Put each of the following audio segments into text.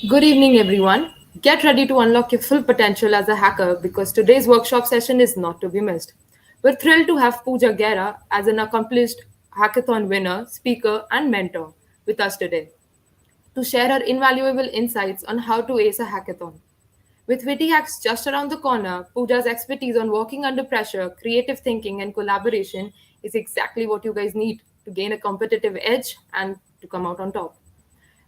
Good evening, everyone. Get ready to unlock your full potential as a hacker because today's workshop session is not to be missed. We're thrilled to have Pooja Gera as an accomplished hackathon winner, speaker, and mentor with us today to share her invaluable insights on how to ace a hackathon. With Wittyhacks just around the corner, Pooja's expertise on working under pressure, creative thinking, and collaboration is exactly what you guys need to gain a competitive edge and to come out on top.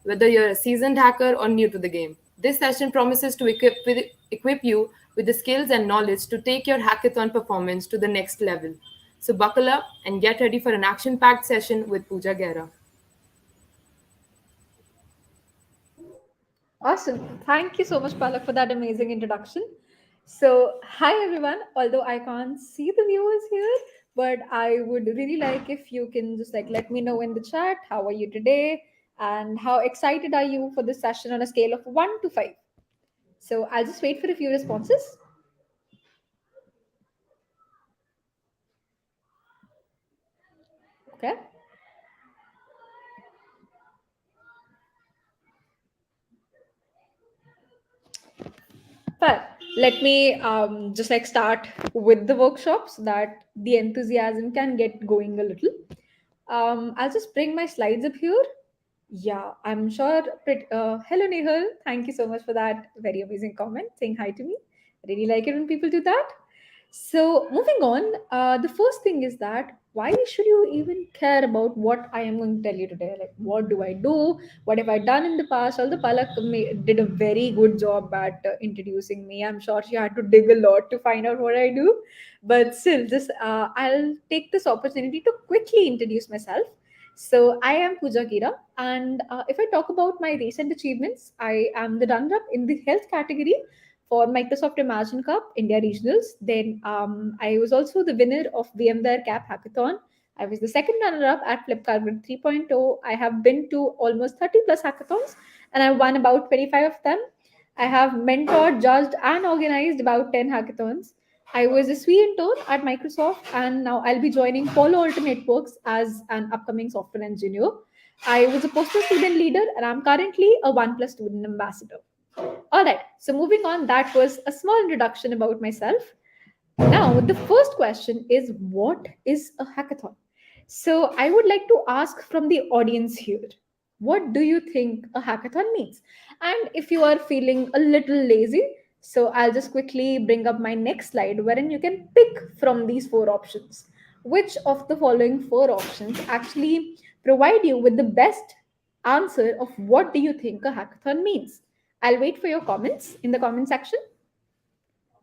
Whether you're a seasoned hacker or new to the game, this session promises to equip you with the skills and knowledge to take your hackathon performance to the next level. So buckle up and get ready for an action packed session with Pooja Gera. Awesome. Thank you so much, Palak, for that amazing introduction. So, hi everyone. Although I can't see the viewers here, but I would really like if you can just let me know in the chat how are you today and how excited are you for this session on a scale of 1 to 5. So, I'll just wait for a few responses. Okay. But let me just start with the workshop so that the enthusiasm can get going a little. I'll just bring my slides up here. Yeah, I'm sure. Hello, Nehal. Thank you so much for that very amazing comment saying hi to me. I really like it when people do that. So, moving on, the first thing is that why should you even care about what I am going to tell you today? Like, what do I do? What have I done in the past? Although Palak did a very good job at introducing me, I'm sure she had to dig a lot to find out what I do. But still, just I'll take this opportunity to quickly introduce myself. So, I am Pooja Gira, and if I talk about my recent achievements, I am the runner-up in the health category for Microsoft Imagine Cup India Regionals. Then I was also the winner of VMware Cap Hackathon. I was the second runner-up at Flipkart Grid 3.0. I have been to almost 30 plus hackathons, and I won about 25 of them. I have mentored, judged, and organized about 10 hackathons. I was a SWE intern at Microsoft, and now I'll be joining Polo Alternate Works as an upcoming software engineer. I was a postal student leader, and I'm currently a OnePlus student ambassador. All right, so moving on, that was a small introduction about myself. Now, the first question is what is a hackathon? So, I would like to ask from the audience here, what do you think a hackathon means? And if you are feeling a little lazy, so I'll just quickly bring up my next slide wherein you can pick from these four options. Which of the following four options actually provide you with the best answer of what do you think a hackathon means? I'll wait for your comments in the comment section.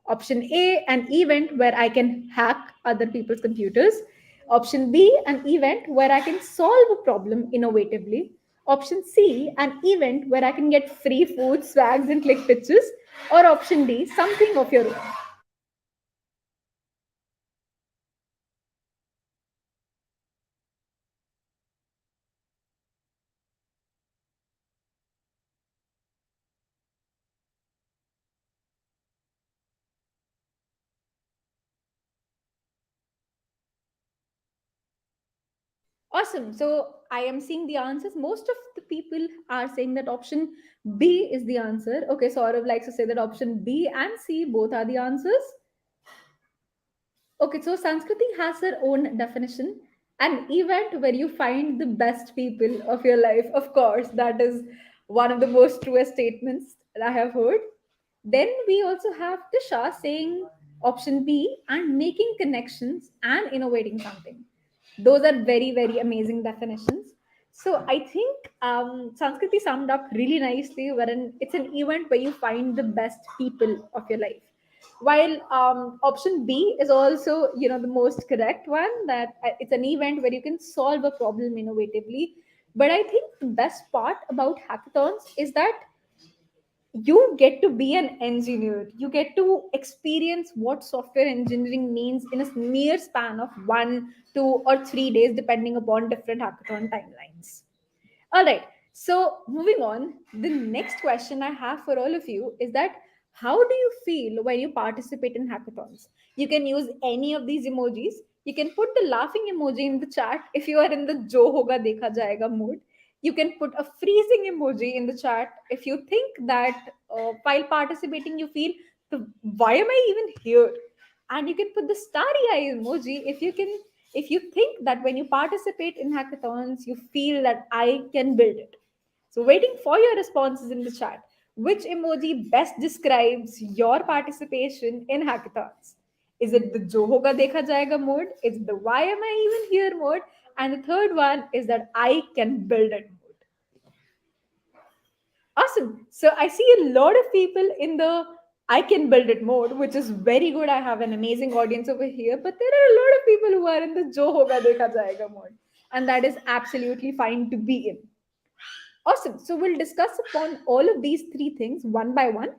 Option A, an event where I can hack other people's computers. Option B, an event where I can solve a problem innovatively. Option C, an event where I can get free food, swags, and click pictures. Or option D, something of your own. Awesome. So I am seeing the answers. Most of the people are saying that option B is the answer. Okay, Saurav likes to say that option B and C both are the answers. Okay, so Sanskriti has her own definition. An event where you find the best people of your life. Of course, that is one of the most truest statements that I have heard. Then we also have Tisha saying option B and making connections and innovating something. Those are very, very amazing definitions. So I think Sanskriti summed up really nicely, wherein it's an event where you find the best people of your life. While option B is also, the most correct one, that it's an event where you can solve a problem innovatively. But I think the best part about hackathons is that you get to be an engineer. You get to experience what software engineering means in a mere span of 1, 2, or 3 days, depending upon different hackathon timelines. All right. So moving on, the next question I have for all of you is that how do you feel when you participate in hackathons? You can use any of these emojis. You can put the laughing emoji in the chat if you are in the Jo Hoga Dekha Jayega mood. You can put a freezing emoji in the chat if you think that while participating you feel, why am I even here? And you can put the starry eye emoji if you think that when you participate in hackathons you feel that I can build it. So waiting for your responses in the chat. Which emoji best describes your participation in hackathons? Is it the jo hoga dekha jayega mode? Is it the why am I even here mode? And the third one is that I can build it mode. Awesome. So I see a lot of people in the I can build it mode, which is very good. I have an amazing audience over here. But there are a lot of people who are in the jo hoga dekha jayega mode. And that is absolutely fine to be in. Awesome. So we'll discuss upon all of these three things one by one.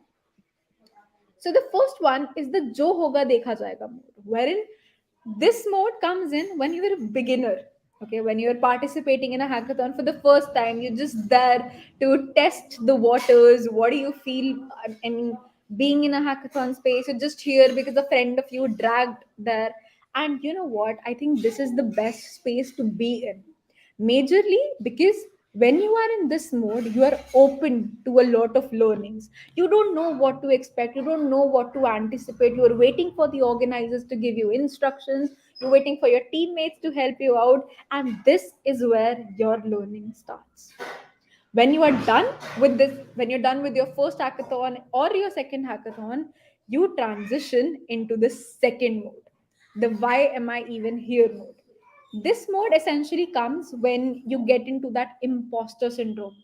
So the first one is the Jo Hoga Dekha Jayega mode, wherein this mode comes in when you're a beginner. Okay, when you're participating in a hackathon for the first time, you're just there to test the waters. What do you feel? I mean, being in a hackathon space, you're just here because a friend of you dragged there. And you know what? I think this is the best space to be in, majorly because when you are in this mode you are open to a lot of learnings. You don't know what to expect, you don't know what to anticipate, you are waiting for the organizers to give you instructions, you're waiting for your teammates to help you out, and this is where your learning starts. When you are done with this, when you're done with your first hackathon or your second hackathon, you transition into the second mode, the why am I even here mode. This mode essentially comes when you get into that imposter syndrome,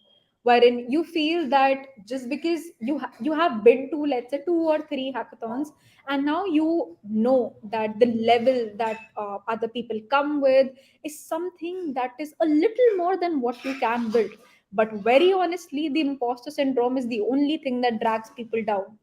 wherein you feel that just because you have been to, let's say, two or three hackathons, and now you know that the level that other people come with is something that is a little more than what you can build. But very honestly, the imposter syndrome is the only thing that drags people down.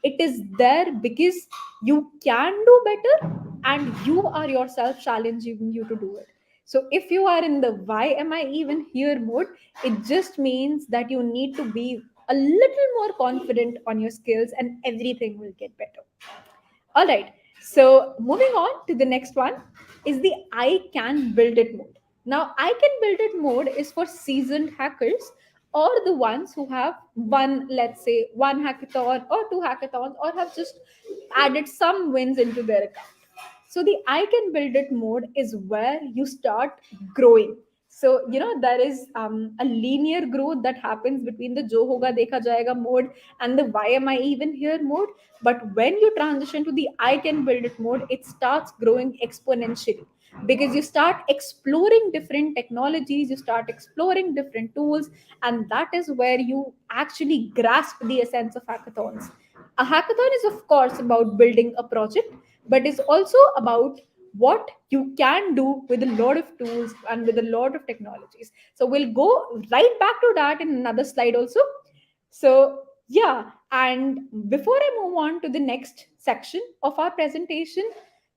It is there because you can do better and you are yourself challenging you to do it. So if you are in the why am I even here mode, it just means that you need to be a little more confident on your skills and everything will get better. All right. So moving on to the next one is the I can build it mode. Now, I can build it mode is for seasoned hackers or the ones who have won, let's say, one hackathon or two hackathons or have just added some wins into their account. So the I can build it mode is where you start growing. So there is a linear growth that happens between the Jo Hoga Dekha Jayega mode and the Why am I even here mode. But when you transition to the I can build it mode, it starts growing exponentially because you start exploring different technologies, you start exploring different tools, and that is where you actually grasp the essence of hackathons. A hackathon is, of course, about building a project, but it's also about what you can do with a lot of tools and with a lot of technologies. So we'll go right back to that in another slide also. So yeah, and before I move on to the next section of our presentation,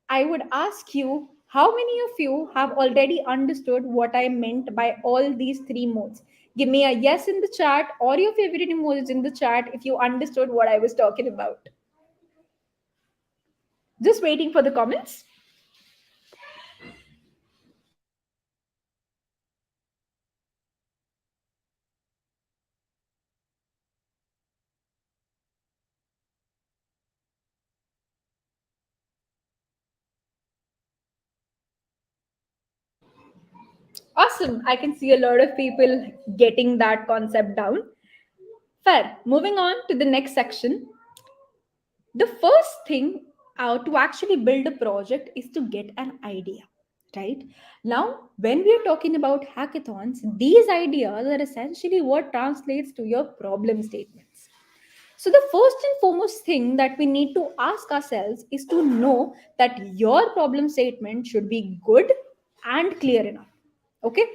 I would ask you, how many of you have already understood what I meant by all these three modes? Give me a yes in the chat or your favorite emojis in the chat if you understood what I was talking about. Just waiting for the comments. Awesome. I can see a lot of people getting that concept down. Fair. Moving on to the next section. The first thing to actually build a project is to get an idea, right? Now, when we are talking about hackathons, these ideas are essentially what translates to your problem statements. So, the first and foremost thing that we need to ask ourselves is to know that your problem statement should be good and clear enough. Okay.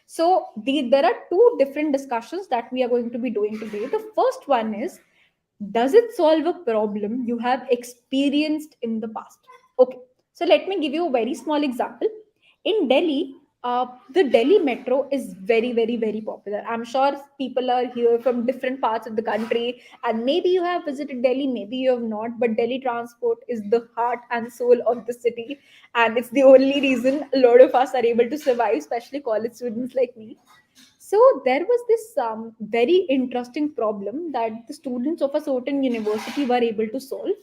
So, there are two different discussions that we are going to be doing today. The first one is, does it solve a problem you have experienced in the past? Okay. So, let me give you a very small example. In Delhi, the Delhi metro is very, very, very popular. I'm sure people are here from different parts of the country, and maybe you have visited Delhi, maybe you have not. But Delhi transport is the heart and soul of the city, and it's the only reason a lot of us are able to survive, especially college students like me. So there was this very interesting problem that the students of a certain university were able to solve.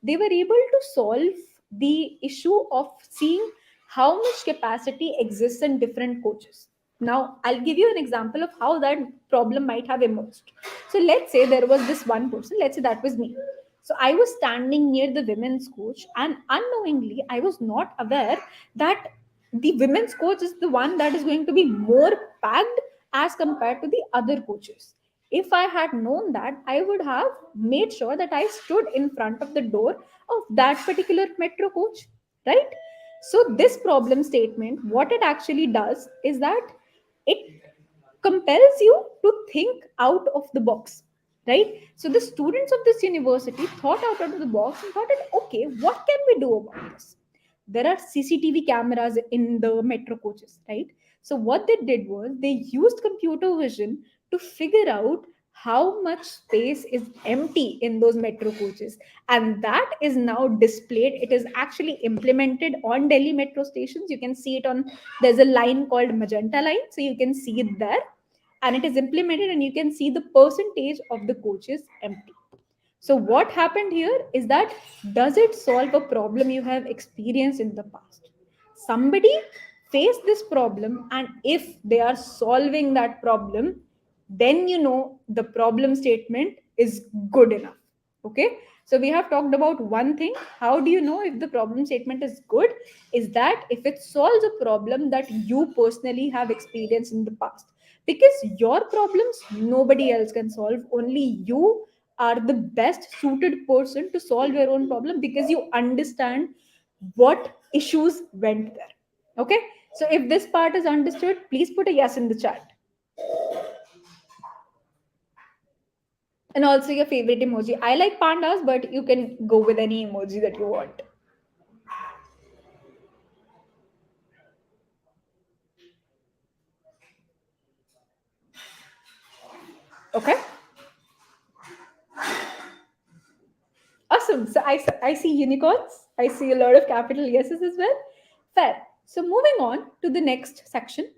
They were able to solve the issue of seeing how much capacity exists in different coaches. Now, I'll give you an example of how that problem might have emerged. So, let's say there was this one person, let's say that was me. So, I was standing near the women's coach, and unknowingly, I was not aware that the women's coach is the one that is going to be more packed as compared to the other coaches. If I had known that, I would have made sure that I stood in front of the door of that particular metro coach, right? So, this problem statement, what it actually does is that it compels you to think out of the box, right? So, the students of this university thought out of the box and thought that, okay, what can we do about this? There are CCTV cameras in the metro coaches, right? So what they did was they used computer vision to figure out how much space is empty in those metro coaches, and that is now displayed. It is actually implemented on Delhi metro stations. You can see it on, there's a line called magenta line, so you can see it there, and it is implemented, and you can see the percentage of the coaches empty. So, what happened here is that, does it solve a problem you have experienced in the past? Somebody faced this problem, and if they are solving that problem, then you know the problem statement is good enough. Okay, so we have talked about one thing. How do you know if the problem statement is good? Is that if it solves a problem that you personally have experienced in the past. Because your problems nobody else can solve, only you are the best suited person to solve your own problem because you understand what issues went there. Okay, so if this part is understood, please put a yes in the chat. And also your favorite emoji. I like pandas, but you can go with any emoji that you want. Okay, awesome. So I see unicorns. I see a lot of capital yeses as well. Fair. So moving on to the next section.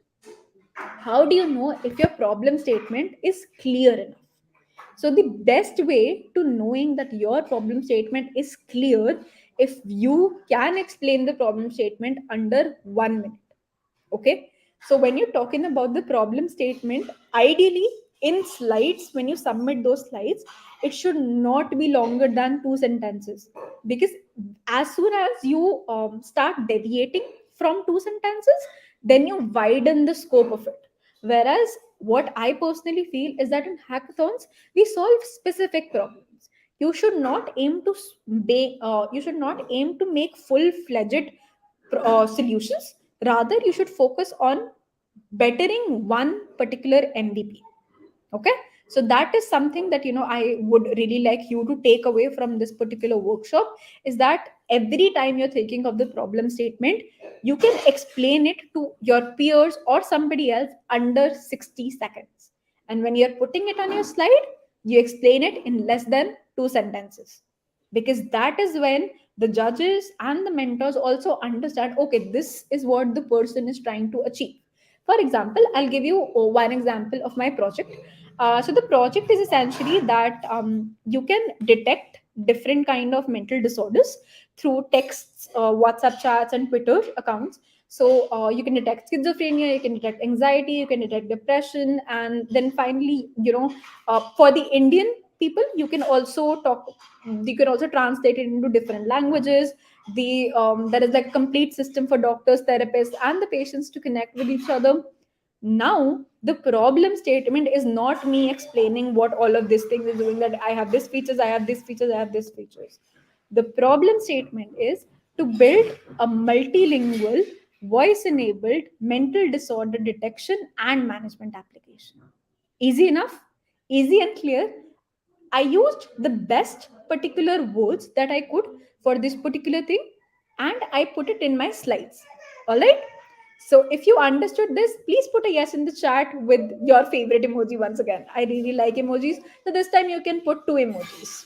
How do you know if your problem statement is clear enough? So the best way to knowing that your problem statement is clear, if you can explain the problem statement under 1 minute. Okay, so when you're talking about the problem statement, ideally in slides, when you submit those slides, it should not be longer than 2 sentences, because as soon as you start deviating from 2 sentences, then you widen the scope of it. Whereas what I personally feel is that in hackathons we solve specific problems. You should not aim to you should not aim to make full fledged solutions. Rather, you should focus on bettering one particular MVP. Okay, so that is something that I would really like you to take away from this particular workshop, is that every time you're thinking of the problem statement, you can explain it to your peers or somebody else under 60 seconds, and when you're putting it on your slide, you explain it in less than 2 sentences, because that is when the judges and the mentors also understand, okay, this is what the person is trying to achieve. For example, I'll give you one example of my project. So the project is essentially that you can detect different kind of mental disorders through texts, WhatsApp chats, and Twitter accounts. So you can detect schizophrenia, you can detect anxiety, you can detect depression, and then finally, for the Indian people, you can also talk. You can also translate it into different languages. There is like complete system for doctors, therapists, and the patients to connect with each other. Now the problem statement is not me explaining what all of these things is doing, that I have this features, I have this features, I have this features. The problem statement is to build a multilingual, voice enabled mental disorder detection and management application. Easy enough, easy and clear. I used the best particular words that I could for this particular thing, and I put it in my slides. All right. So if you understood this, please put a yes in the chat with your favorite emoji once again. I really like emojis. So this time you can put two emojis.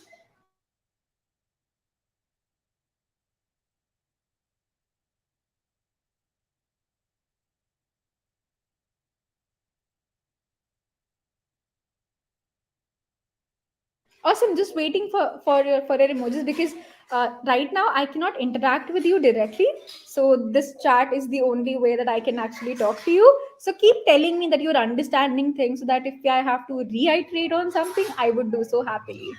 Awesome. Just waiting for your emojis, because right now I cannot interact with you directly. So this chat is the only way that I can actually talk to you. So keep telling me that you're understanding things, so that if I have to reiterate on something, I would do so happily.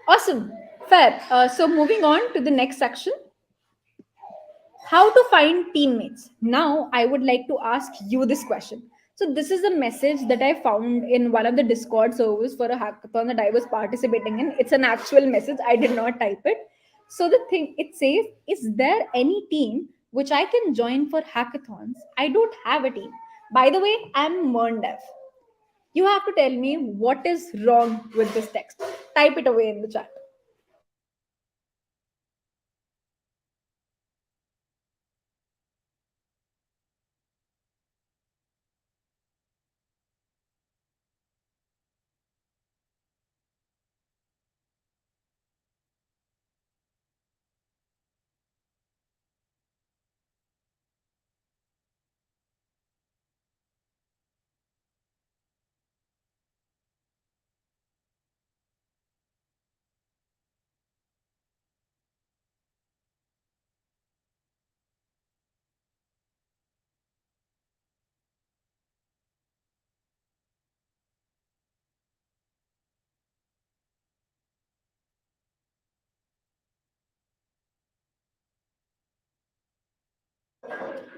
Awesome. Fair. So moving on to the next section, how to find teammates. Now I would like to ask you this question. So this is a message that I found in one of the Discord servers for a hackathon that I was participating in. It's an actual message, I did not type it. So the thing it says, is there any team which I can join for hackathons? I don't have a team. By the way, I'm Merndev. You have to tell me what is wrong with this text. Type it away in the chat.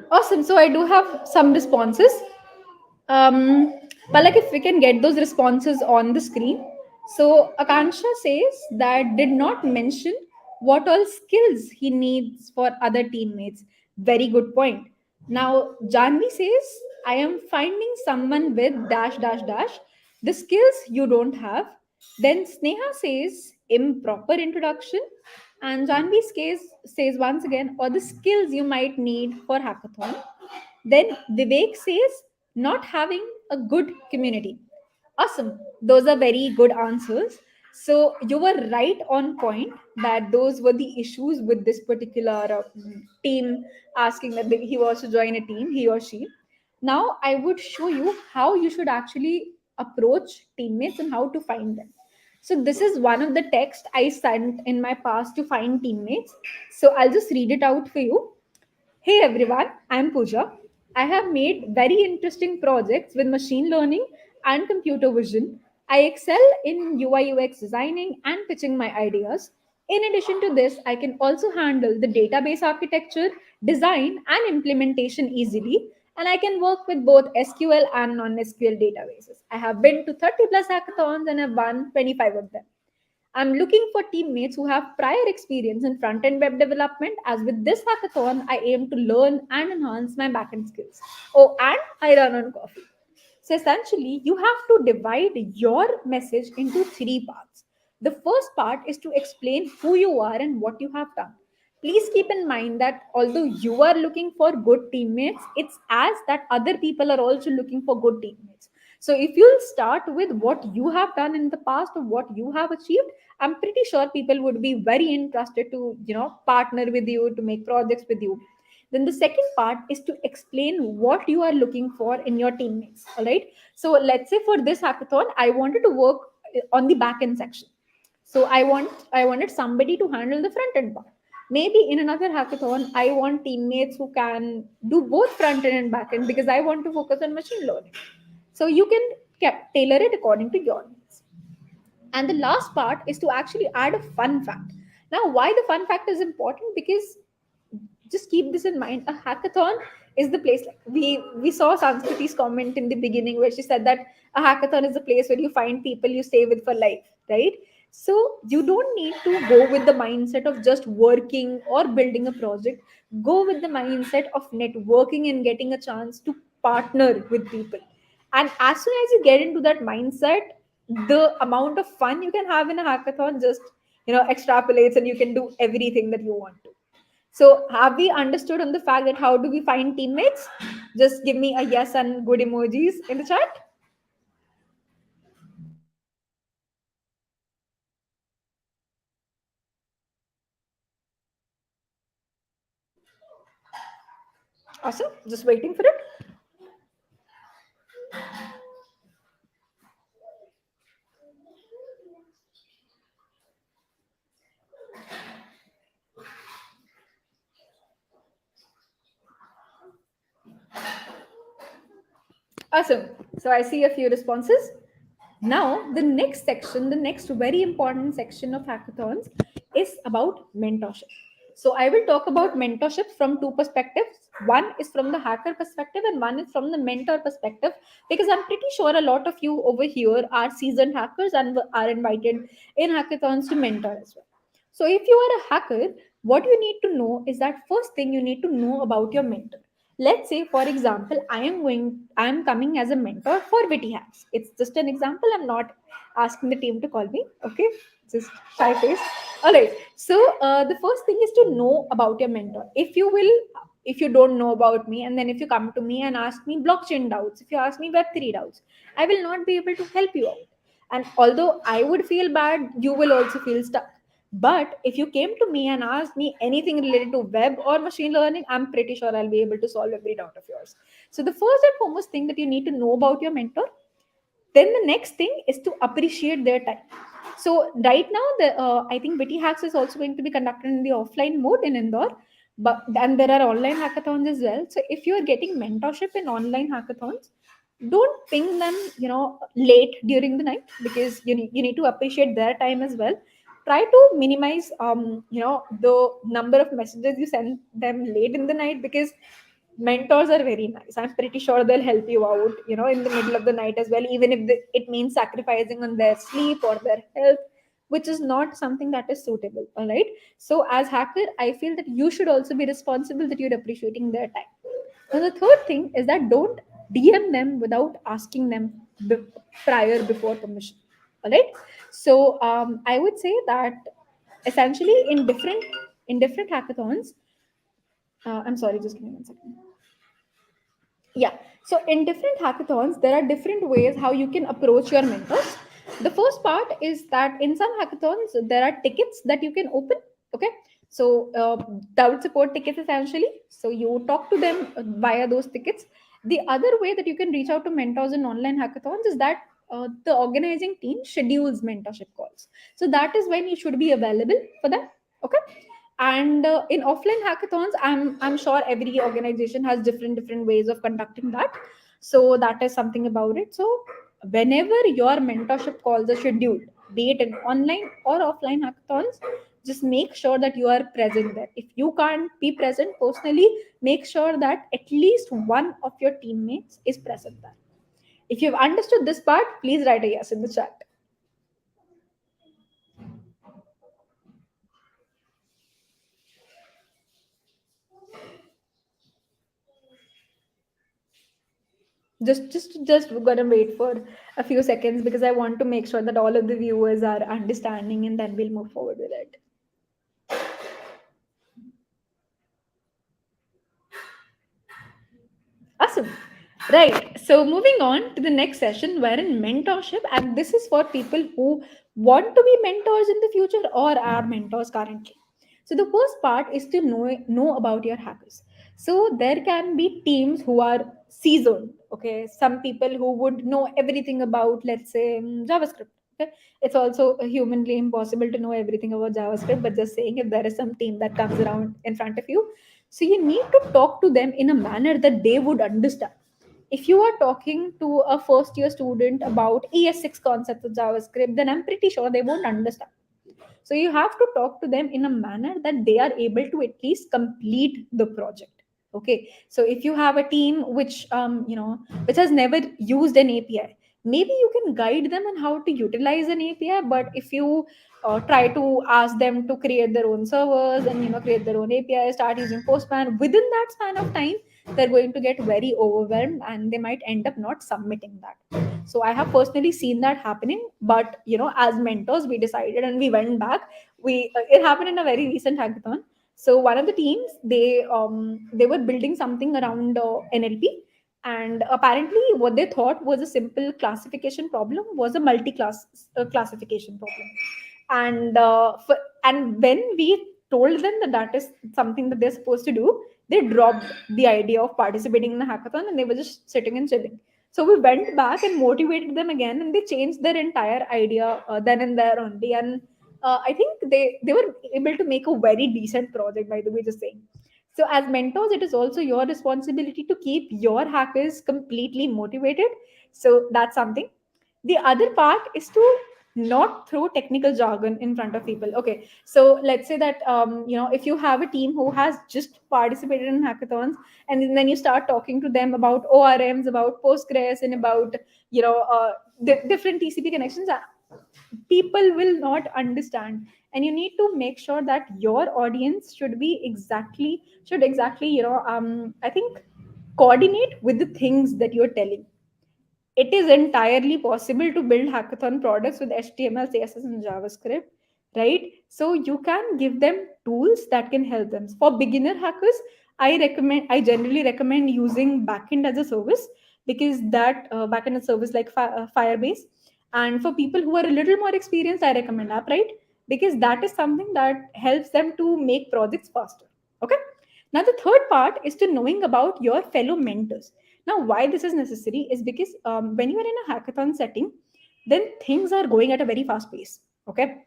Awesome. So I do have some responses. Um, but like if we can get those responses on the screen. So Akansha says that did not mention what all skills he needs for other teammates. Very good point. Now Janvi says, I am finding someone with dash dash dash the skills you don't have. Then Sneha says improper introduction. And Janvi's case says once again, or the skills you might need for hackathon. Then Vivek says, not having a good community. Awesome. Those are very good answers. So you were right on point that those were the issues with this particular team asking that he wants to join a team, he or she. Now I would show you how you should actually approach teammates and how to find them. So this is one of the texts I sent in my past to find teammates. So I'll just read it out for you. Hey everyone, I'm Pooja. I have made very interesting projects with machine learning and computer vision. I excel in UI UX designing and pitching my ideas. In addition to this, I can also handle the database architecture, design, and implementation easily. And I can work with both SQL and non SQL databases. I have been to 30 plus hackathons and have won 25 of them. I'm looking for teammates who have prior experience in front end web development, as with this hackathon, I aim to learn and enhance my backend skills. Oh, and I run on coffee. So essentially, you have to divide your message into three parts. The first part is to explain who you are and what you have done. Please keep in mind that although you are looking for good teammates, it's as that other people are also looking for good teammates. So if you'll start with what you have done in the past or what you have achieved, I'm pretty sure people would be very interested to, partner with you, to make projects with you. Then the second part is to explain what you are looking for in your teammates. All right. So let's say for this hackathon, I wanted to work on the back end section. So I wanted somebody to handle the front end part. Maybe in another hackathon, I want teammates who can do both front end and back end, because I want to focus on machine learning. So you can tailor it according to your needs. And the last part is to actually add a fun fact. Now, why the fun fact is important? Because just keep this in mind, a hackathon is the place, like we saw Sanskriti's comment in the beginning where she said that a hackathon is the place where you find people you stay with for life, right? So you don't need to go with the mindset of just working or building a project. Go with the mindset of networking and getting a chance to partner with people. And as soon as you get into that mindset, the amount of fun you can have in a hackathon just extrapolates, and you can do everything that you want to. So, have we understood on the fact that how do we find teammates? Just give me a yes and good emojis in the chat. Awesome. Just waiting for it. Awesome. So I see a few responses. Now, the next section, the next very important section of hackathons is about mentorship. So I will talk about mentorship from two perspectives. One is from the hacker perspective, and one is from the mentor perspective, because I'm pretty sure a lot of you over here are seasoned hackers and are invited in hackathons to mentor as well. So if you are a hacker, what you need to know is that first thing you need to know about your mentor. Let's say, for example, I am coming as a mentor for Wittyhacks. It's just an example. I'm not asking the team to call me. Okay, just shy face. All right. So the first thing is to know about your mentor. If you don't know about me, and then if you come to me and ask me blockchain doubts, if you ask me Web3 doubts, I will not be able to help you out. And although I would feel bad, you will also feel stuck. But if you came to me and asked me anything related to web or machine learning, I'm pretty sure I'll be able to solve every doubt of yours. So the first and foremost thing that you need to know about your mentor, then the next thing is to appreciate their time. So right now, I think Witty Hacks is also going to be conducted in the offline mode in Indore, but and there are online hackathons as well. So if you are getting mentorship in online hackathons, don't ping them, late during the night, because you need to appreciate their time as well. Try to minimize, the number of messages you send them late in the night, because mentors are very nice. I'm pretty sure they'll help you out, in the middle of the night as well, even if it means sacrificing on their sleep or their health, which is not something that is suitable. All right. So as hacker, I feel that you should also be responsible that you're appreciating their time. And the third thing is that don't DM them without asking them prior before permission. All right. So I would say that essentially in different hackathons, I'm sorry, just give me 1 second. Yeah. So in different hackathons, there are different ways how you can approach your mentors. The first part is that in some hackathons, there are tickets that you can open. Okay. So doubt support tickets essentially. So you talk to them via those tickets. The other way that you can reach out to mentors in online hackathons is that the organizing team schedules mentorship calls. So that is when you should be available for them. Okay. And in offline hackathons, I'm sure every organization has different ways of conducting that. So that is something about it. So whenever your mentorship calls are scheduled, be it in online or offline hackathons, just make sure that you are present there. If you can't be present personally, make sure that at least one of your teammates is present there. If you've understood this part, please write a yes in the chat. Just gonna wait for a few seconds, because I want to make sure that all of the viewers are understanding, and then we'll move forward with it. Awesome. Right. So moving on to the next session, wherein mentorship, and this is for people who want to be mentors in the future or are mentors currently. So the first part is to know about your hackers. So there can be teams who are seasoned. Okay, some people who would know everything about, let's say, JavaScript. Okay, it's also humanly impossible to know everything about JavaScript, but just saying, if there is some team that comes around in front of you, so you need to talk to them in a manner that they would understand. If you are talking to a first year student about ES6 concepts of JavaScript, then I'm pretty sure they won't understand. So you have to talk to them in a manner that they are able to at least complete the project. Okay. So if you have a team which has never used an API, maybe you can guide them on how to utilize an API. But if you try to ask them to create their own servers and create their own API, start using Postman within that span of time, they're going to get very overwhelmed and they might end up not submitting that. So I have personally seen that happening. But as mentors, we decided and we went back. We It happened in a very recent hackathon. So one of the teams, they were building something around NLP, and apparently what they thought was a simple classification problem was a multi-class classification problem. And when we told them that that is something that they're supposed to do, they dropped the idea of participating in a hackathon and they were just sitting and chilling. So we went back and motivated them again, and they changed their entire idea then and there only. And I think they were able to make a very decent project, by the way, just saying. So as mentors, it is also your responsibility to keep your hackers completely motivated. So that's something. The other part is to not throw technical jargon in front of people. Okay, so let's say that if you have a team who has just participated in hackathons, and then you start talking to them about ORMs, about Postgres, and about different TCP connections, people will not understand. And you need to make sure that your audience should exactly I think coordinate with the things that you're telling. It is entirely possible to build hackathon products with HTML, CSS, and JavaScript, right? So you can give them tools that can help them. For beginner hackers, I generally recommend using backend as a service, because that backend as a service like Firebase. And for people who are a little more experienced, I recommend app, right? Because that is something that helps them to make projects faster. Okay. Now the third part is to knowing about your fellow mentors. Now, why this is necessary is because when you are in a hackathon setting, then things are going at a very fast pace. Okay.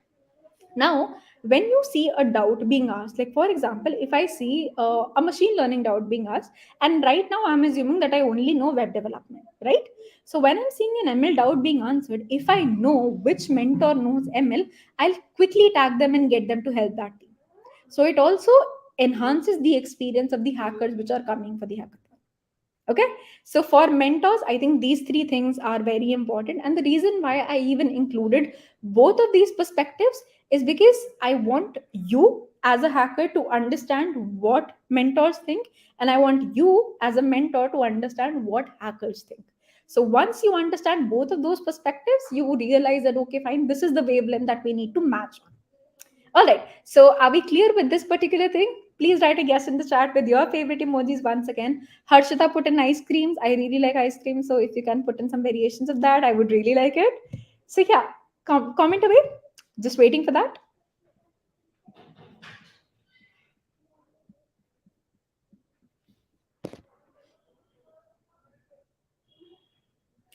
Now, when you see a doubt being asked, like for example, if I see a machine learning doubt being asked, and right now I'm assuming that I only know web development, right? So when I'm seeing an ML doubt being answered, if I know which mentor knows ML, I'll quickly tag them and get them to help that team. So it also enhances the experience of the hackers which are coming for the hackathon. Okay, so for mentors, I think these three things are very important, and the reason why I even included both of these perspectives is because I want you as a hacker to understand what mentors think, and I want you as a mentor to understand what hackers think. So once you understand both of those perspectives, you realize that okay, fine, this is the wavelength that we need to match on. All right. So, are we clear with this particular thing? Please write a guess in the chat with your favorite emojis once again. Harshita put in ice creams. I really like ice cream. So, if you can put in some variations of that, I would really like it. So, yeah, comment away. Just waiting for that.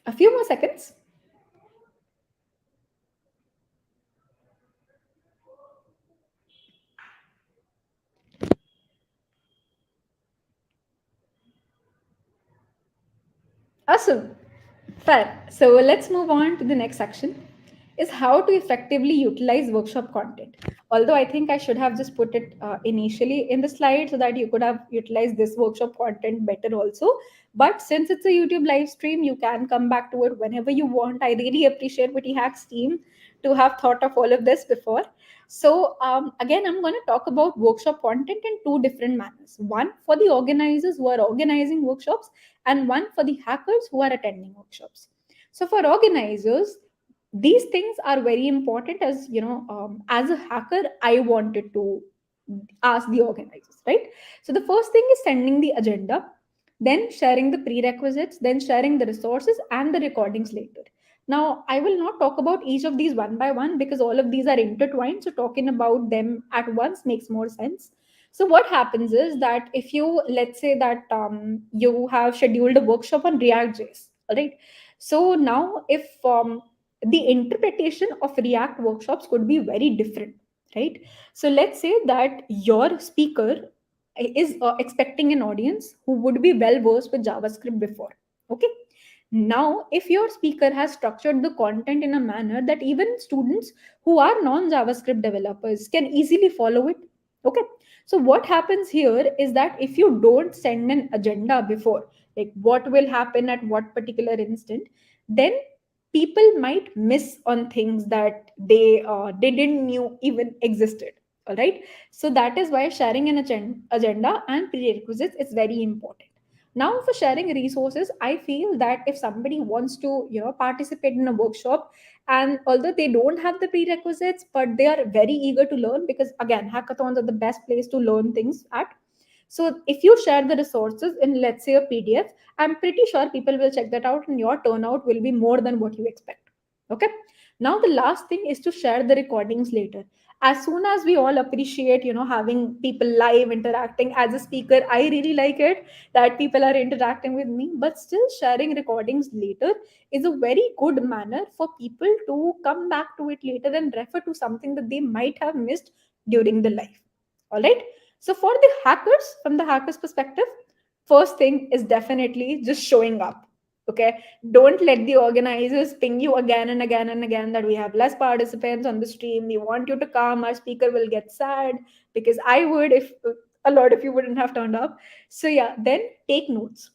A few more seconds. Awesome. Fair. So let's move on to the next section is how to effectively utilize workshop content. Although I think I should have just put it initially in the slide so that you could have utilized this workshop content better also. But since it's a YouTube live stream, you can come back to it whenever you want. I really appreciate Wittyhacks team to have thought of all of this before. So again, I'm going to talk about workshop content in two different manners. One for the organizers who are organizing workshops, and one for the hackers who are attending workshops. So for organizers, these things are very important. As as a hacker, I wanted to ask the organizers, right? So the first thing is sending the agenda, then sharing the prerequisites, then sharing the resources and the recordings later. Now, I will not talk about each of these one by one because all of these are intertwined. So talking about them at once makes more sense. So what happens is that if you, let's say that you have scheduled a workshop on React.js, all right? So now if the interpretation of React workshops could be very different, right? So let's say that your speaker is expecting an audience who would be well versed with JavaScript before. Okay. Now, if your speaker has structured the content in a manner that even students who are non JavaScript developers can easily follow it. Okay. So, what happens here is that if you don't send an agenda before, like what will happen at what particular instant, then people might miss on things that they didn't knew even existed. All right. So that is why sharing an agenda and prerequisites is very important. Now for sharing resources, I feel that if somebody wants to participate in a workshop, and although they don't have the prerequisites but they are very eager to learn, because again hackathons are the best place to learn things at. So if you share the resources in, let's say, a PDF, I'm pretty sure people will check that out and your turnout will be more than what you expect. Okay. Now the last thing is to share the recordings later. As soon as we all appreciate, having people live interacting as a speaker, I really like it that people are interacting with me, but still sharing recordings later is a very good manner for people to come back to it later and refer to something that they might have missed during the life. All right. So for the hackers, from the hackers perspective, first thing is definitely just showing up. Okay, don't let the organizers ping you again and again and again that we have less participants on the stream, we want you to come, our speaker will get sad, because I would if a lot of you wouldn't have turned up. So yeah, then take notes.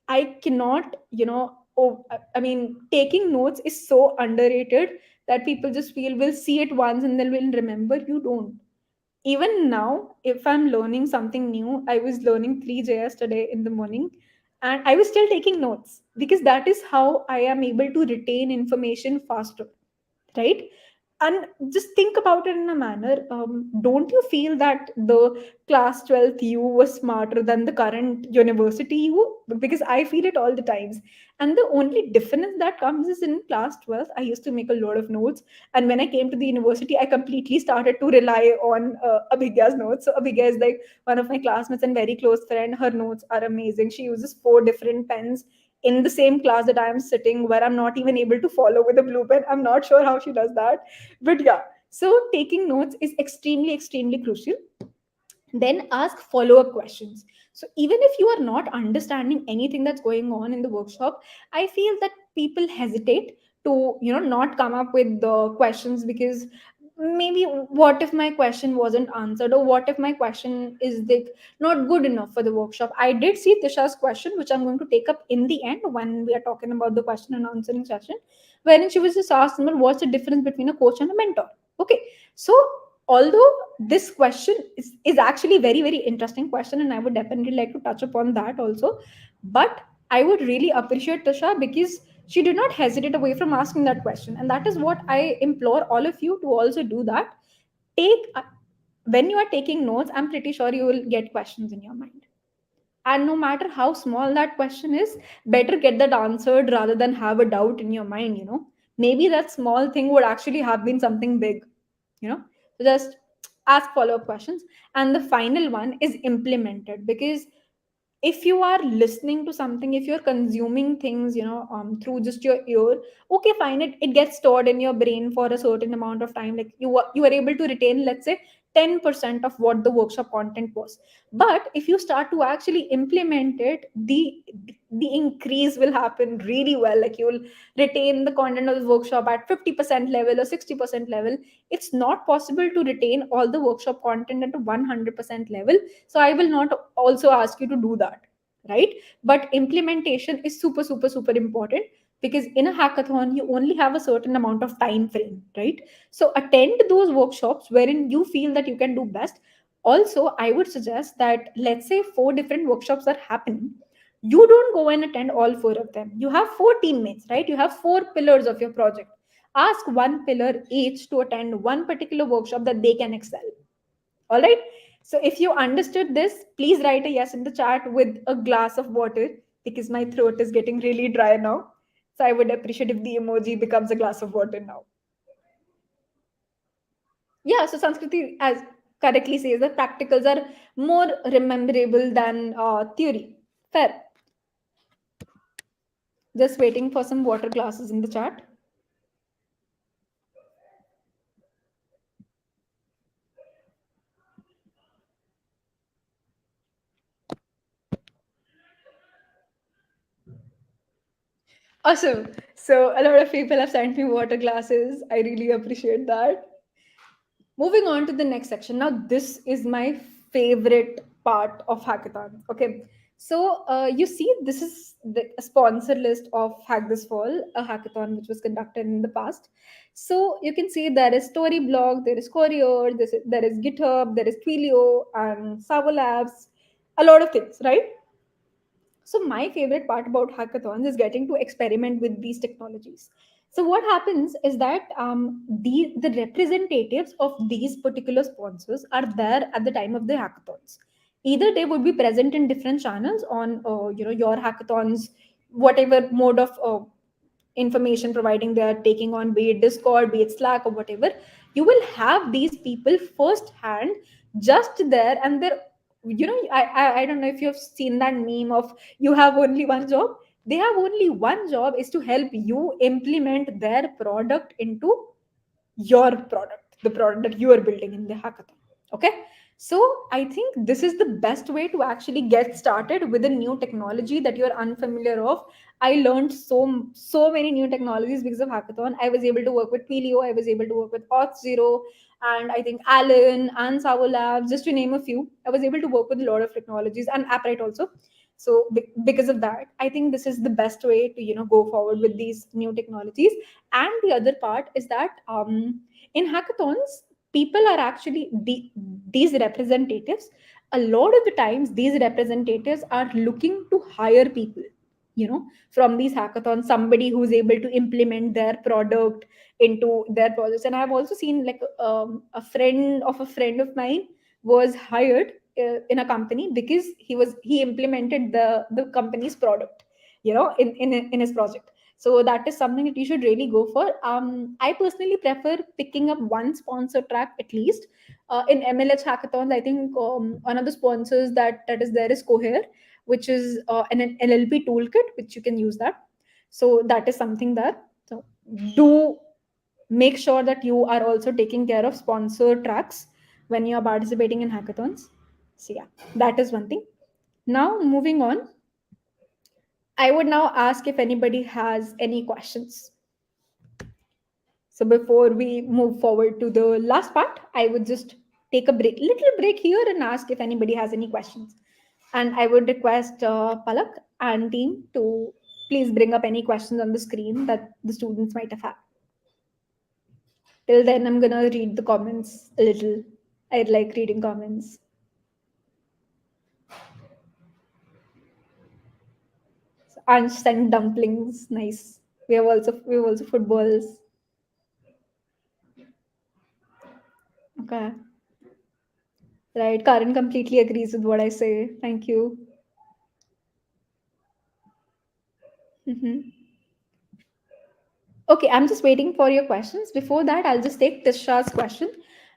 I cannot, I mean, taking notes is so underrated that people just feel we'll see it once and then we'll remember. You don't. Even now, if I'm learning something new, I was learning 3JS today in the morning, and I was still taking notes because that is how I am able to retain information faster, right? And just think about it in a manner, don't you feel that the class 12th you was smarter than the current university you? Because I feel it all the times. And the only difference that comes is in class 12th I used to make a lot of notes, and when I came to the university I completely started to rely on Abhigya's notes. So Abhigya is like one of my classmates and very close friend. Her notes are amazing. She uses 4 different pens in the same class that I am sitting, where I'm not even able to follow with a blue pen. I'm not sure how she does that. But yeah, so taking notes is extremely, extremely crucial. Then ask follow up questions. So even if you are not understanding anything that's going on in the workshop, I feel that people hesitate to, not come up with the questions because maybe what if my question wasn't answered, or what if my question is like not good enough for the workshop. I did see Tisha's question, which I'm going to take up in the end when we are talking about the question and answering session, wherein she was just asked, what's the difference between a coach and a mentor. Okay, so although this question is actually very, very interesting question, and I would definitely like to touch upon that also, but I would really appreciate Tasha because she did not hesitate away from asking that question, and that is what I implore all of you to also do. That take when you are taking notes, I'm pretty sure you will get questions in your mind, and no matter how small that question is, better get that answered rather than have a doubt in your mind. Maybe that small thing would actually have been something big. So just ask follow-up questions. And the final one is implemented, because if you are listening to something, if you're consuming things, through just your ear, okay, fine, it gets stored in your brain for a certain amount of time, like you are able to retain, let's say, 10% of what the workshop content was. But if you start to actually implement it, the increase will happen really well. Like you will retain the content of the workshop at 50% level or 60% level. It's not possible to retain all the workshop content at a 100% level, so I will not also ask you to do that, right? But implementation is super, super, super important, because in a hackathon you only have a certain amount of time frame, right? So attend those workshops wherein you feel that you can do best. Also, I would suggest that, let's say 4 different workshops are happening, you don't go and attend all 4 of them. You have 4 teammates, right? You have 4 pillars of your project. Ask one pillar each to attend one particular workshop that they can excel. All right. So if you understood this, please write a yes in the chat with a glass of water, because my throat is getting really dry now. So I would appreciate if the emoji becomes a glass of water now. Yeah. So Sanskriti, as correctly says, that practicals are more rememberable than theory. Fair. Just waiting for some water glasses in the chat. Awesome. So a lot of people have sent me water glasses. I really appreciate that. Moving on to the next section. Now, this is my favorite part of hackathon. Okay, so you see, this is the sponsor list of Hack This Fall, a hackathon which was conducted in the past. So you can see there is Storyblog, there is Courier, there is GitHub, there is Twilio, and Savo Labs, a lot of things, right? So my favorite part about hackathons is getting to experiment with these technologies. So what happens is that the representatives of these particular sponsors are there at the time of the hackathons. Either they would be present in different channels on your hackathons, whatever mode of information providing they are taking on, be it Discord, be it Slack, or whatever. You will have these people firsthand just there, and they're, I don't know if you've seen that meme of you have only one job. They have only one job, is to help you implement their product into your product, the product that you are building in the hackathon. Okay, so I think this is the best way to actually get started with a new technology that you're unfamiliar of. I learned so many new technologies because of hackathon. I was able to work with Twilio, I was able to work with Auth0, and I think Alan and Savo Labs, just to name a few. I was able to work with a lot of technologies, and Apprite also. So because of that, I think this is the best way to go forward with these new technologies. And the other part is that in hackathons, people are actually these representatives. A lot of the times these representatives are looking to hire people, from these hackathons, somebody who's able to implement their product into their projects. And I've also seen, like, a friend of mine was hired in a company because he implemented the company's product, in his project. So that is something that you should really go for. I personally prefer picking up one sponsor track at least. In MLH hackathons, I think one of the sponsors that is there is Cohere, which is an LLP toolkit, which you can use that. So that is something that, so do make sure that you are also taking care of sponsor tracks when you are participating in hackathons. So yeah, that is one thing. Now moving on, I would now ask if anybody has any questions. So before we move forward to the last part, I would just take a little break here, and ask if anybody has any questions. And I would request Palak and team to please bring up any questions on the screen that the students might have had. Till then, I'm gonna read the comments a little. I like reading comments. So Ansh sent dumplings. Nice. We have also footballs. Okay. Right. Karan completely agrees with what I say. Thank you. Mhm. Okay, I'm just waiting for your questions. Before that, I'll just take Tisha's question.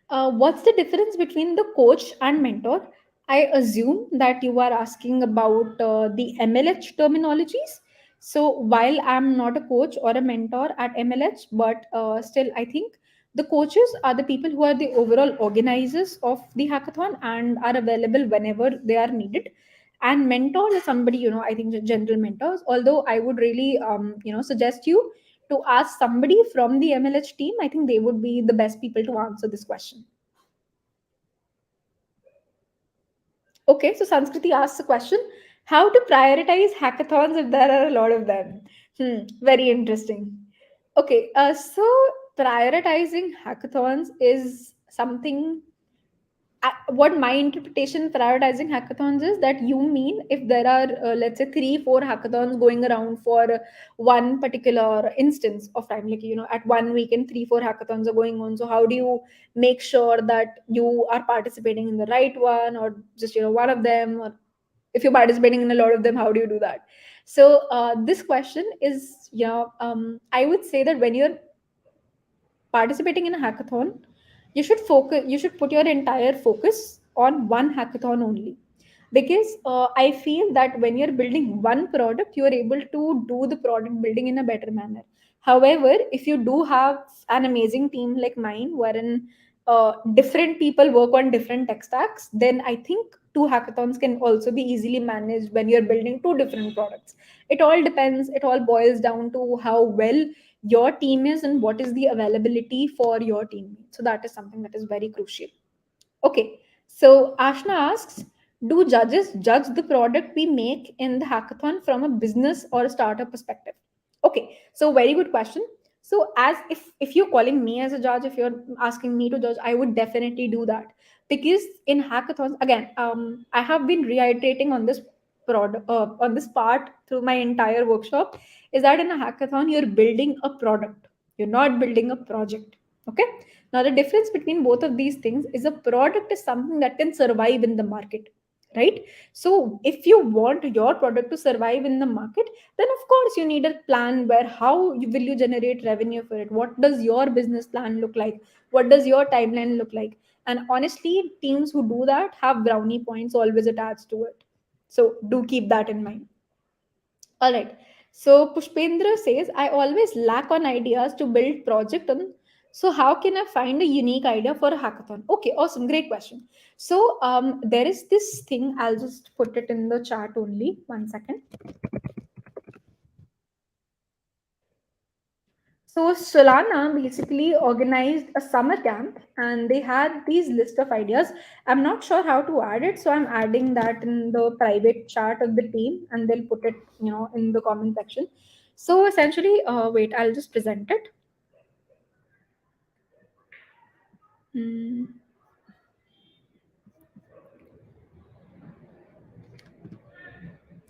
What's the difference between the coach and mentor? I assume that you are asking about the MLH terminologies. So, while I'm not a coach or a mentor at MLH, but still, I think the coaches are the people who are the overall organizers of the hackathon and are available whenever they are needed. And mentors is somebody, I think, general mentors. Although I would really, suggest you to ask somebody from the MLH team. I think they would be the best people to answer this question. Okay, so Sanskriti asks a question: how to prioritize hackathons if there are a lot of them? Very interesting. Okay, so prioritizing hackathons is something. What my interpretation prioritizing hackathons is that you mean if there are, let's say, 3 4 hackathons going around for one particular instance of time, like, at one weekend 3 4 hackathons are going on. So how do you make sure that you are participating in the right one, or just, one of them? Or if you're participating in a lot of them, how do you do that? So this question is, I would say that when you're participating in a hackathon, you should put your entire focus on one hackathon only. Because I feel that when you're building one product, you're able to do the product building in a better manner. However, if you do have an amazing team like mine, wherein different people work on different tech stacks, then I think 2 hackathons can also be easily managed when you're building 2 different products. It all depends, it all boils down to how well your team is and what is the availability for your team. So that is something that is very crucial. Okay, so Ashna asks, do judges judge the product we make in the hackathon from a business or a startup perspective? Okay, so very good question. So as if you're calling me as a judge, if you're asking me to judge, I would definitely do that. Because in hackathons, again, I have been reiterating on this product, on this part through my entire workshop, is that in a hackathon you're building a product, you're not building a project. Okay, now the difference between both of these things is a product is something that can survive in the market. right? So if you want your product to survive in the market, then of course you need a plan where will you generate revenue for it, what does your business plan look like, what does your timeline look like. And honestly, teams who do that have brownie points always attached to it, so do keep that in mind. All right. So Pushpendra says, I always lack on ideas to build project on. So how can I find a unique idea for a hackathon? Okay, awesome, great question. So there is this thing. I'll just put it in the chat only. 1 second. So Solana basically organized a summer camp, and they had these list of ideas. I'm not sure how to add it, so I'm adding that in the private chat of the team, and they'll put it, in the comment section. So essentially, wait, I'll just present it. Hmm,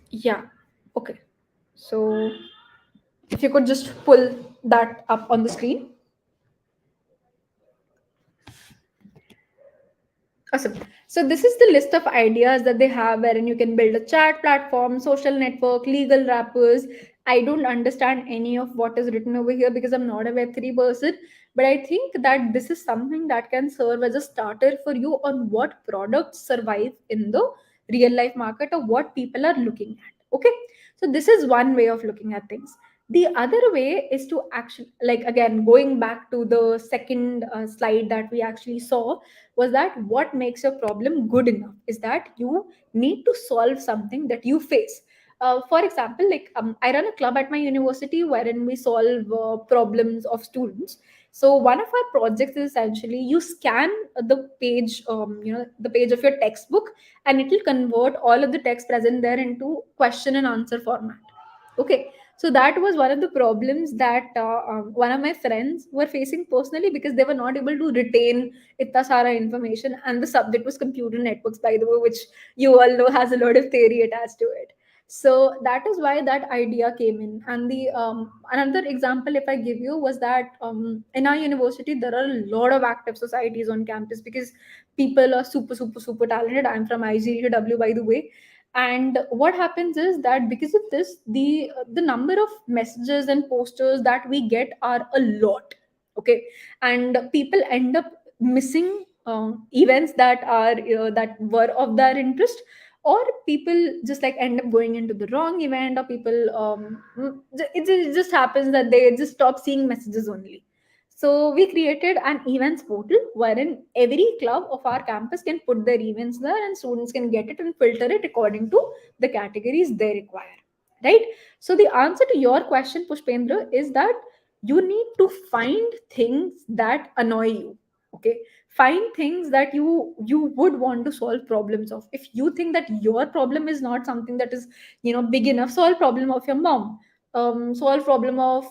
yeah, okay. So if you could just pull that up on the screen. Awesome. So this is the list of ideas that they have, wherein you can build a chat platform, social network, legal wrappers. I don't understand any of what is written over here because I'm not a Web3 person, but I think that this is something that can serve as a starter for you on what products survive in the real life market or what people are looking at. Okay. So this is one way of looking at things. The other way is to actually, like, again, going back to the second slide that we actually saw, was that what makes your problem good enough is that you need to solve something that you face. For example, like, I run a club at my university wherein we solve problems of students. So one of our projects is essentially you scan the page, the page of your textbook, and it will convert all of the text present there into question and answer format. Okay, so that was one of the problems that one of my friends were facing personally, because they were not able to retain itna sara information, and the subject was computer networks, by the way, which you all know has a lot of theory attached to it. So that is why that idea came in. And the another example, if I give you, was that in our university there are a lot of active societies on campus, because people are super super super talented. I'm from IGW, by the way. And what happens is that because of this, the number of messages and posters that we get are a lot. Okay, and people end up missing events that are that were of their interest, or people just like end up going into the wrong event, or people it just happens that they just stop seeing messages only. So we created an events portal wherein every club of our campus can put their events there, and students can get it and filter it according to the categories they require. Right? So the answer to your question, Pushpendra, is that you need to find things that annoy you. Okay, find things that you would want to solve problems of. If you think that your problem is not something that is big enough, solve problem of your mom, solve problem of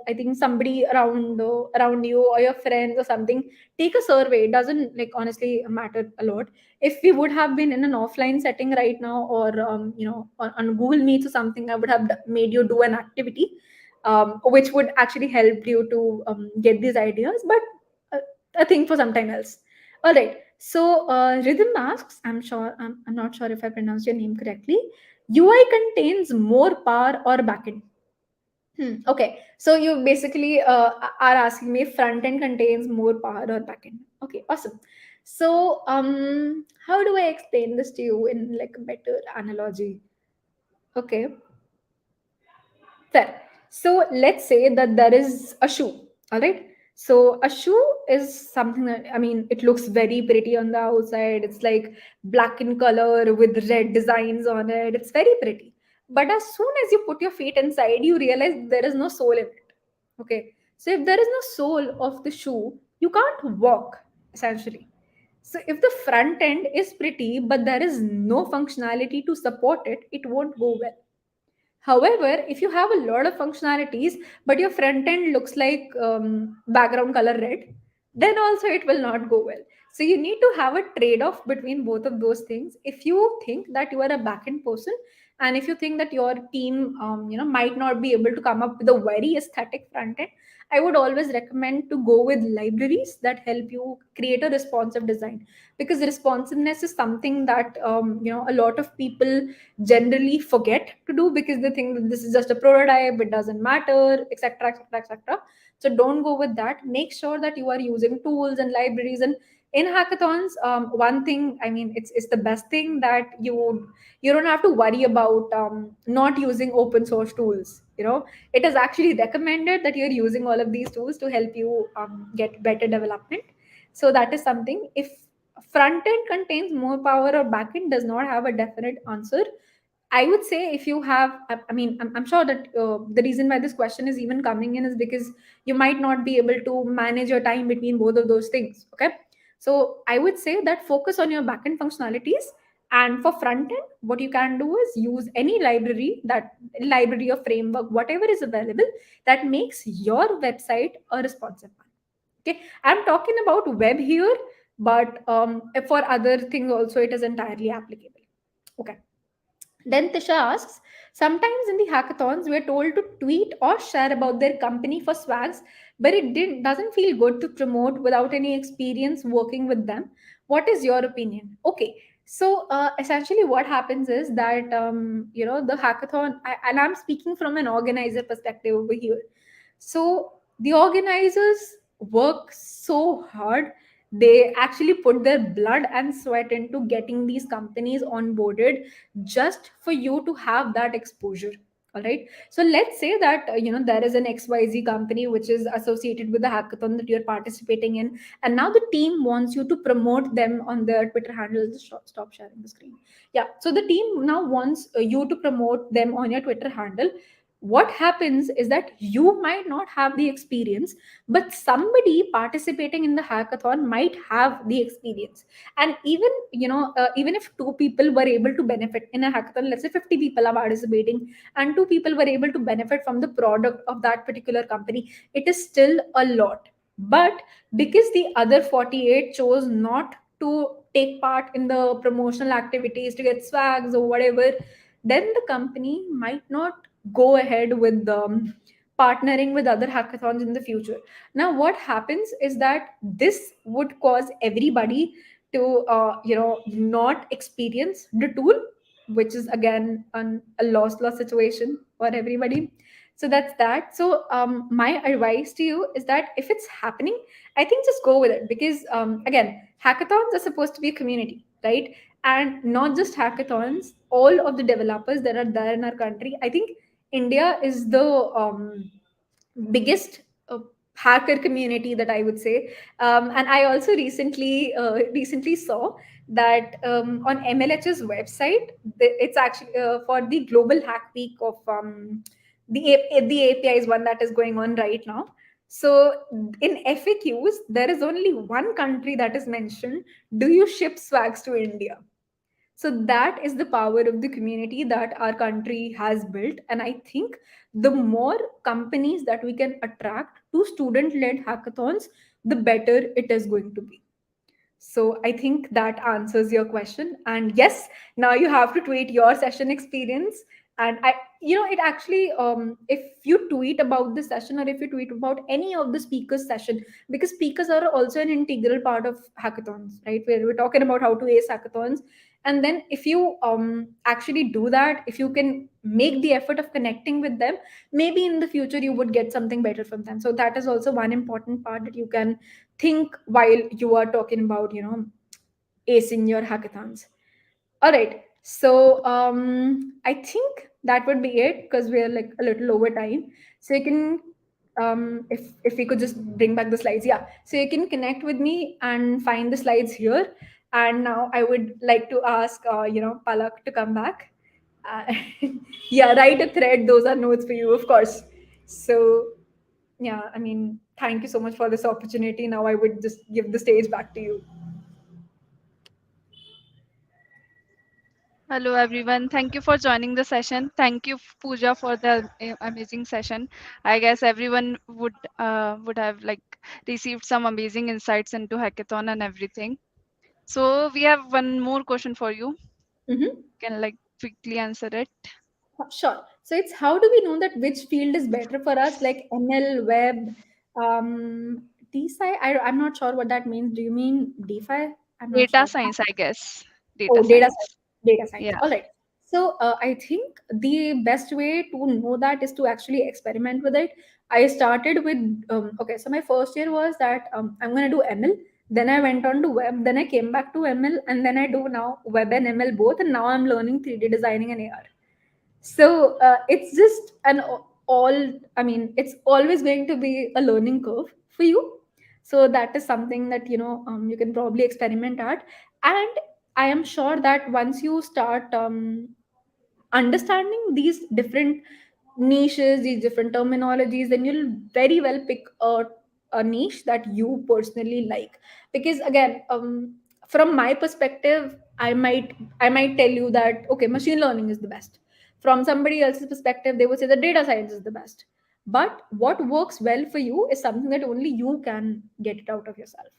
I think somebody around you or your friends or something. Take a survey. It doesn't like honestly matter a lot. If we would have been in an offline setting right now, or on Google Meets or something, I would have made you do an activity, which would actually help you to get these ideas. But a thing for some time else. All right. So Rhythm asks, I'm not sure if I pronounced your name correctly. UI contains more power or backend? Okay, so you basically are asking me if front end contains more power or back end. Okay, awesome. So, how do I explain this to you in like a better analogy? Okay, fair. So let's say that there is a shoe. All right. So a shoe is something that, I mean, it looks very pretty on the outside. It's like black in color with red designs on it. It's very pretty. But as soon as you put your feet inside, you realize there is no sole in it. Okay. So if there is no sole of the shoe, you can't walk essentially. So if the front end is pretty, but there is no functionality to support it, it won't go well. However, if you have a lot of functionalities, but your front end looks like background color red, then also it will not go well. So you need to have a trade off between both of those things. If you think that you are a backend person, And if you think that your team might not be able to come up with a very aesthetic front end, I would always recommend to go with libraries that help you create a responsive design, because responsiveness is something that a lot of people generally forget to do, because they think that this is just a prototype, it doesn't matter, etc., etc., etc. So don't go with that. Make sure that you are using tools and libraries. And in hackathons, one thing, I mean, it's the best thing that you don't have to worry about not using open source tools. It is actually recommended that you're using all of these tools to help you get better development. So that is something. If front end contains more power or back end does not have a definite answer, I would say if you have, I mean, I'm sure that the reason why this question is even coming in is because you might not be able to manage your time between both of those things. Okay. So I would say that focus on your backend functionalities. And for front end, what you can do is use any library or framework, whatever is available, that makes your website a responsive one. Okay. I'm talking about web here, but for other things also, it is entirely applicable. Okay. Then Tisha asks, sometimes in the hackathons, we're told to tweet or share about their company for swags, but doesn't feel good to promote without any experience working with them. What is your opinion? Okay, so essentially what happens is that, the hackathon, and I'm speaking from an organizer perspective over here. So the organizers work so hard. They actually put their blood and sweat into getting these companies onboarded just for you to have that exposure. All right. So let's say that there is an XYZ company which is associated with the hackathon that you're participating in, and now the team wants you to promote them on their Twitter handle. Just stop sharing the screen. Yeah. So the team now wants you to promote them on your Twitter handle. What happens is that you might not have the experience, but somebody participating in the hackathon might have the experience. And even even if two people were able to benefit in a hackathon, let's say 50 people are participating and two people were able to benefit from the product of that particular company, it is still a lot. But because the other 48 chose not to take part in the promotional activities to get swags or whatever, then the company might not go ahead with partnering with other hackathons in the future. Now what happens is that this would cause everybody to not experience the tool, which is again a loss situation for everybody. So that's that. So my advice to you is that if it's happening, I think just go with it, because again, hackathons are supposed to be a community, right? And not just hackathons, all of the developers that are there in our country, I think India is the biggest hacker community, that I would say. And I also recently saw that on MLH's website, it's actually for the Global Hack Week of the API is one that is going on right now. So in FAQs, there is only one country that is mentioned. Do you ship swags to India? So that is the power of the community that our country has built. And I think the more companies that we can attract to student led hackathons, the better it is going to be. So I think that answers your question. And yes, now you have to tweet your session experience. And it actually, if you tweet about the session or if you tweet about any of the speakers' session, because speakers are also an integral part of hackathons, right? We're talking about how to ace hackathons. And then if you actually do that, if you can make the effort of connecting with them, maybe in the future you would get something better from them. So that is also one important part that you can think while you are talking about acing your hackathons. All right, so I think that would be it, because we're like a little over time. So you can if we could just bring back the slides. Yeah, so you can connect with me and find the slides here. And now I would like to ask Palak to come back. uh, yeah, write a thread, those are notes for you, of course. So yeah, I mean, thank you so much for this opportunity. Now I would just give the stage back to you. Hello everyone. Thank you for joining the session. Thank you Pooja for the amazing session. I guess everyone would have like received some amazing insights into hackathon and everything. So we have one more question for you. Mhm. Can like quickly answer it. Sure. So it's how do we know that which field is better for us, like ML, web, DeSci? I'm not sure what that means. Do you mean DeFi? I'm not Data sure. science, I guess. Data Oh, data science. science. Data science. Yeah. All right. So I think the best way to know that is to actually experiment with it. I started with okay. So my first year was that I'm gonna do ML. Then I went on to web. Then I came back to ML, and then I do now web and ML both. And now I'm learning 3D designing and AR. So it's just an all, I mean, it's always going to be a learning curve for you. So that is something that, you can probably experiment at. And I am sure that once you start understanding these different niches, these different terminologies, then you'll very well pick a niche that you personally like. Because again, from my perspective, I might tell you that okay, machine learning is the best. From somebody else's perspective, they would say that data science is the best. But what works well for you is something that only you can get it out of yourself.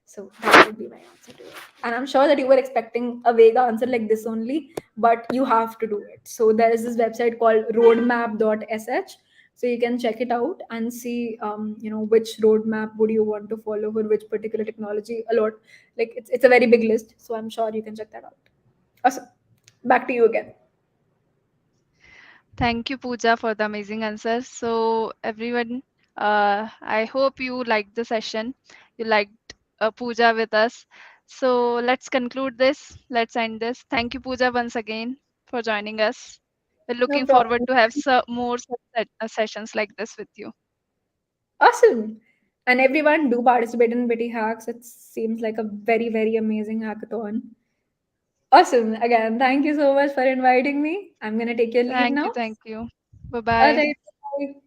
So that would be my answer to it. And I'm sure that you were expecting a vague answer like this only, but you have to do it. So there is this website called roadmap.sh. So you can check it out and see, which roadmap would you want to follow for which particular technology. A lot, like it's a very big list. So I'm sure you can check that out. Awesome. Back to you again. Thank you, Pooja, for the amazing answers. So, everyone, I hope you liked the session. You liked Pooja with us. So, let's conclude this. Let's end this. Thank you, Pooja, once again for joining us. We're No looking forward problem. to have more such sessions like this with you. Awesome. And everyone do participate in Witty Hacks. It seems like a very, very amazing hackathon. Awesome. Again, thank you so much for inviting me. I'm going to take your leave Thank you. now. Thank you. Bye All bye. right. Bye.